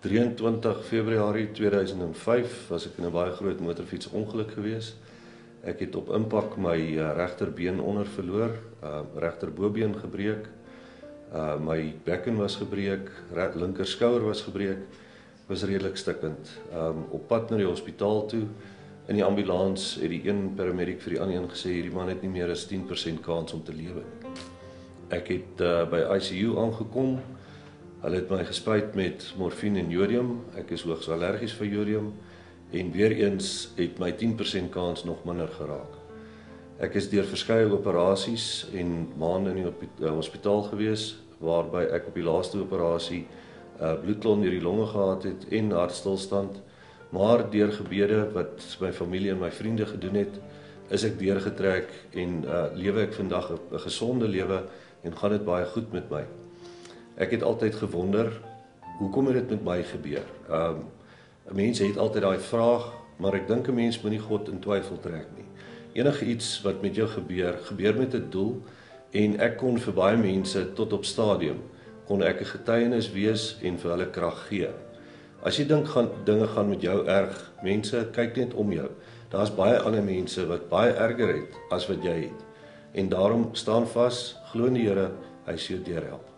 23 Februarie 2005 was ek in 'n baie groot motorfietsongeluk gewees. Ek het op impak my regterbeen onder verloor, regterbobeen gebreek, my bekken was gebreek, linker skouer was gebreek, was redelik stikkend. Op pad na die hospitaal toe, in die ambulans het die een paramedic vir die ander een gesê, hierdie man het nie meer as 10% kans om te lewe. Ek het by ICU aangekom. Hulle het my gespuit met morfine en jodium. Ek is hoogs allergies vir jodium en weer eens het my 10% kans nog minder geraak. Ek is deur verskeie operasies en maande in die hospitaal gewees, waarby ek op die laaste operasie bloedklont deur die longe gehad het en hartstilstand. Maar deur gebede wat my familie en my vriende gedoen het, is ek deurgetrek en lewe ek vandag 'n gesonde lewe en gaan dit baie goed met my. Ek het altyd gewonder, hoekom het dit met my gebeur? Mense het altyd daai vraag, maar ek dink 'n mens moet nie God in twyfel trek nie. Enige iets wat met jou gebeur, gebeur met 'n doel en ek kon vir baie mense tot op stadium, kon ek 'n getuienis wees en vir hulle krag gee. As jy dink dinge gaan met jou erg, mense, kyk net om jou. Daar's baie ander mense wat baie erger het as wat jy het. En daarom staan vas, glo in die Here, hy sal jou deurhelp.